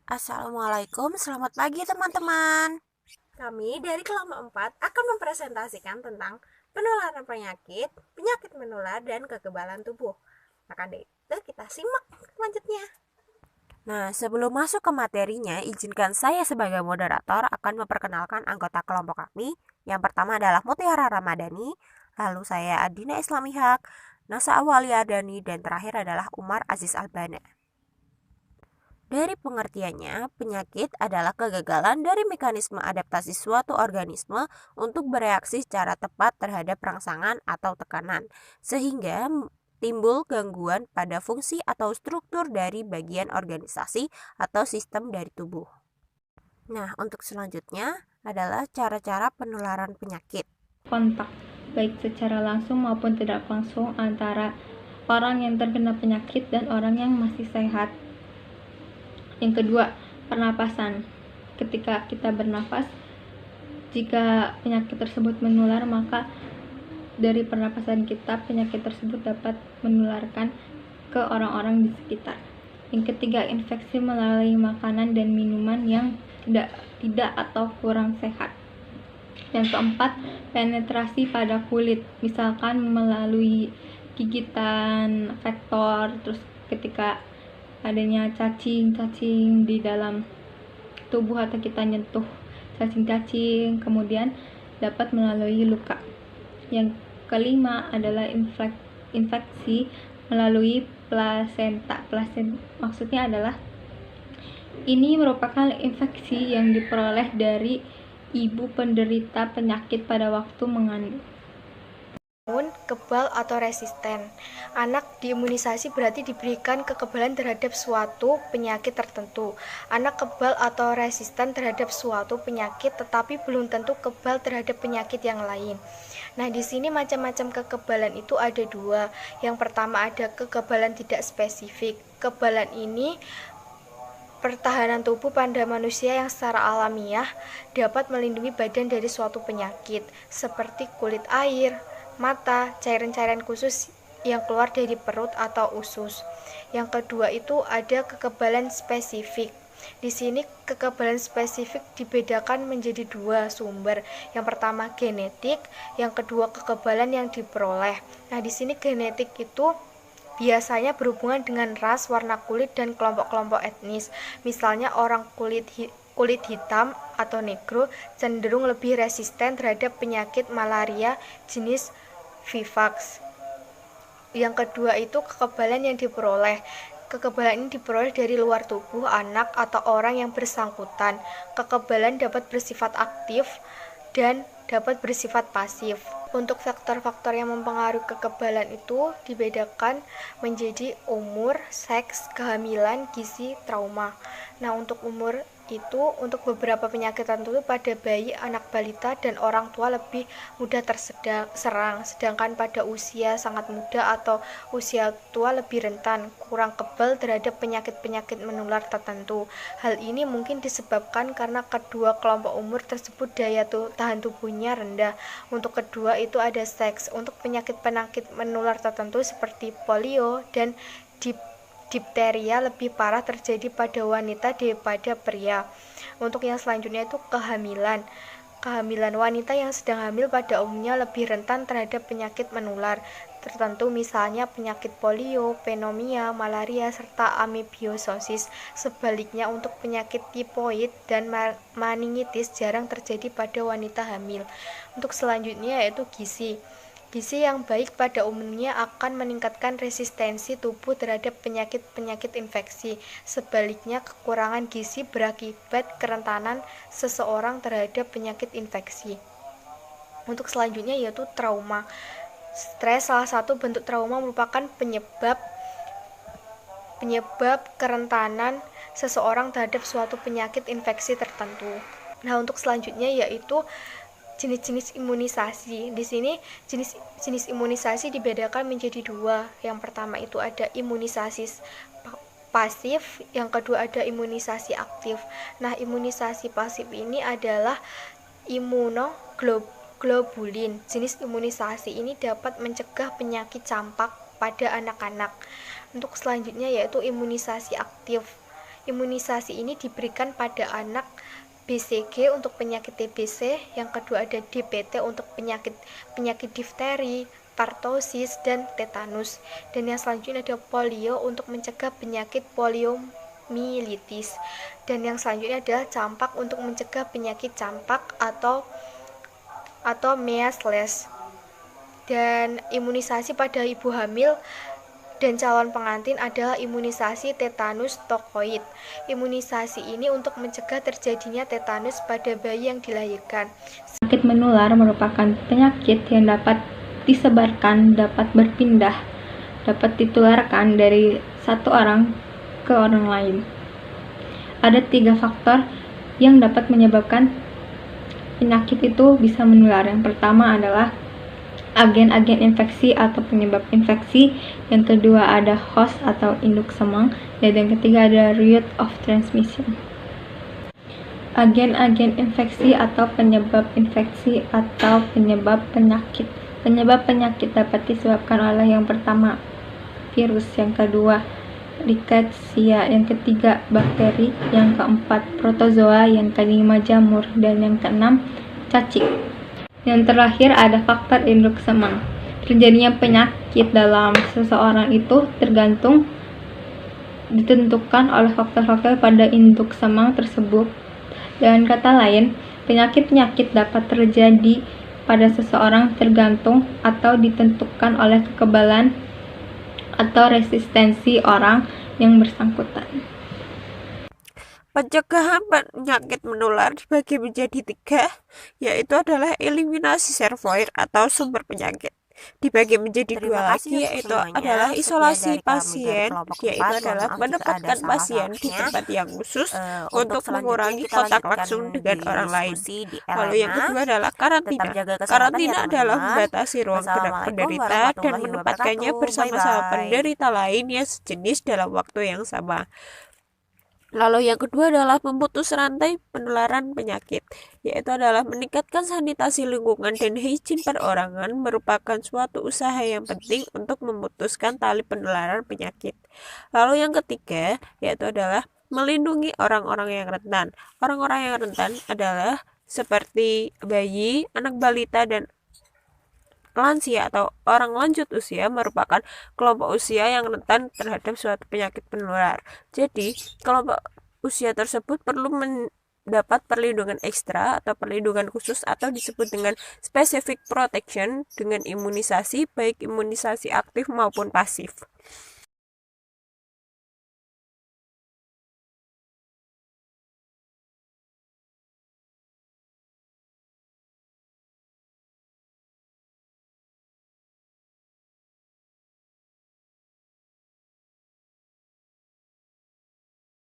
Assalamualaikum, selamat pagi teman-teman. Kami dari kelompok 4 akan mempresentasikan tentang penularan penyakit, penyakit menular, dan kekebalan tubuh. Maka dari itu kita simak selanjutnya. Nah, sebelum masuk ke materinya, izinkan saya sebagai moderator akan memperkenalkan anggota kelompok kami. Yang pertama adalah Mutiara Ramadhani, lalu saya Adina Islamihak, Nasa Awaliadani, dan terakhir adalah Umar Aziz Albana. Dari pengertiannya, penyakit adalah kegagalan dari mekanisme adaptasi suatu organisme untuk bereaksi secara tepat terhadap rangsangan atau tekanan, sehingga timbul gangguan pada fungsi atau struktur dari bagian organisasi atau sistem dari tubuh. Nah, untuk selanjutnya adalah cara-cara penularan penyakit. Kontak, baik secara langsung maupun tidak langsung antara orang yang terkena penyakit dan orang yang masih sehat. Yang kedua, pernapasan. Ketika kita bernafas, jika penyakit tersebut menular, maka dari pernapasan kita penyakit tersebut dapat menularkan ke orang-orang di sekitar. Yang ketiga, infeksi melalui makanan dan minuman yang tidak atau kurang sehat. Yang keempat, penetrasi pada kulit, misalkan melalui gigitan vektor, terus ketika adanya cacing-cacing di dalam tubuh atau kita nyentuh cacing-cacing, kemudian dapat melalui luka. Yang kelima adalah infeksi melalui plasenta. Maksudnya adalah ini merupakan infeksi yang diperoleh dari ibu penderita penyakit pada waktu mengandung. Kebal atau resisten. Anak diimunisasi berarti diberikan kekebalan terhadap suatu penyakit tertentu. Anak kebal atau resisten terhadap suatu penyakit tetapi belum tentu kebal terhadap penyakit yang lain. Nah, di sini macam-macam kekebalan itu ada dua. Yang pertama ada kekebalan tidak spesifik. Kekebalan ini pertahanan tubuh pada manusia yang secara alamiah dapat melindungi badan dari suatu penyakit seperti kulit air, mata, cairan-cairan khusus yang keluar dari perut atau usus. Yang kedua itu ada kekebalan spesifik. Di sini kekebalan spesifik dibedakan menjadi dua sumber. Yang pertama genetik, yang kedua kekebalan yang diperoleh. Nah, di sini genetik itu biasanya berhubungan dengan ras, warna kulit, dan kelompok-kelompok etnis. Misalnya orang kulit hitam atau negro cenderung lebih resisten terhadap penyakit malaria jenis Vivax. Yang kedua itu kekebalan yang diperoleh. Kekebalan ini diperoleh dari luar tubuh anak atau orang yang bersangkutan. Kekebalan dapat bersifat aktif dan dapat bersifat pasif. Untuk faktor-faktor yang mempengaruhi kekebalan itu dibedakan menjadi umur, seks, kehamilan, gizi, trauma. Nah, untuk umur itu untuk beberapa penyakit tertentu pada bayi, anak balita, dan orang tua lebih mudah terserang, sedangkan pada usia sangat muda atau usia tua lebih rentan, kurang kebal terhadap penyakit-penyakit menular tertentu. Hal ini mungkin disebabkan karena kedua kelompok umur tersebut daya tahan tubuhnya rendah. Untuk kedua itu ada seks. Untuk penyakit-penyakit menular tertentu seperti polio dan dipteria lebih parah terjadi pada wanita daripada pria. Untuk yang selanjutnya itu kehamilan. Kehamilan wanita yang sedang hamil pada umumnya lebih rentan terhadap penyakit menular tertentu, misalnya penyakit polio, pneumonia, malaria, serta amebiosis. Sebaliknya untuk penyakit tipoid dan meningitis jarang terjadi pada wanita hamil. Untuk selanjutnya yaitu gizi. Gizi yang baik pada umumnya akan meningkatkan resistensi tubuh terhadap penyakit-penyakit infeksi. Sebaliknya, kekurangan gizi berakibat kerentanan seseorang terhadap penyakit infeksi. Untuk selanjutnya yaitu trauma. Stres, salah satu bentuk trauma, merupakan penyebab kerentanan seseorang terhadap suatu penyakit infeksi tertentu. Nah, untuk selanjutnya yaitu jenis-jenis imunisasi. Di sini jenis imunisasi dibedakan menjadi dua. Yang pertama itu ada imunisasi pasif, yang kedua ada imunisasi aktif. Nah, imunisasi pasif ini adalah imunoglobulin. Jenis imunisasi ini dapat mencegah penyakit campak pada anak-anak. Untuk selanjutnya yaitu imunisasi aktif. Imunisasi ini diberikan pada anak BCG untuk penyakit TBC, yang kedua ada DPT untuk penyakit difteri, pertosis, dan tetanus. Dan yang selanjutnya ada polio untuk mencegah penyakit poliomyelitis. Dan yang selanjutnya adalah campak untuk mencegah penyakit campak atau measles. Dan imunisasi pada ibu hamil dan calon pengantin adalah imunisasi tetanus tokoid. Imunisasi ini untuk mencegah terjadinya tetanus pada bayi yang dilahirkan. Penyakit menular merupakan penyakit yang dapat disebarkan, dapat berpindah, dapat ditularkan dari satu orang ke orang lain. Ada 3 faktor yang dapat menyebabkan penyakit itu bisa menular. Yang pertama adalah agen-agen infeksi atau penyebab infeksi, yang kedua ada host atau induk semang, dan yang ketiga ada route of transmission. Agen-agen infeksi atau penyebab infeksi atau penyebab penyakit. Penyebab penyakit dapat disebabkan oleh yang pertama virus, yang kedua rickettsia, yang ketiga bakteri, yang keempat protozoa, yang kelima jamur, dan yang keenam cacing. Yang terakhir ada faktor induk semang. Terjadinya penyakit dalam seseorang itu ditentukan oleh faktor-faktor pada induk semang tersebut. Dengan kata lain, penyakit-penyakit dapat terjadi pada seseorang tergantung atau ditentukan oleh kekebalan atau resistensi orang yang bersangkutan. Pencegahan penyakit menular dibagi menjadi 3, yaitu adalah eliminasi servoid atau sumber penyakit. Dibagi menjadi 2 lagi, yaitu adalah isolasi pasien, yaitu adalah menempatkan pasien di tempat yang khusus untuk mengurangi kontak langsung dengan orang lain. Lalu yang kedua adalah karantina. Karantina adalah membatasi ruang gerak penderita dan menempatkannya bersama-sama penderita lain yang sejenis dalam waktu yang sama. Lalu yang kedua adalah memutus rantai penularan penyakit, yaitu adalah meningkatkan sanitasi lingkungan dan higien perorangan merupakan suatu usaha yang penting untuk memutuskan tali penularan penyakit. Lalu yang ketiga, yaitu adalah melindungi orang-orang yang rentan. Orang-orang yang rentan adalah seperti bayi, anak balita, dan lansia atau orang lanjut usia merupakan kelompok usia yang rentan terhadap suatu penyakit penular. Jadi, kelompok usia tersebut perlu mendapat perlindungan ekstra atau perlindungan khusus atau disebut dengan specific protection dengan imunisasi, baik imunisasi aktif maupun pasif.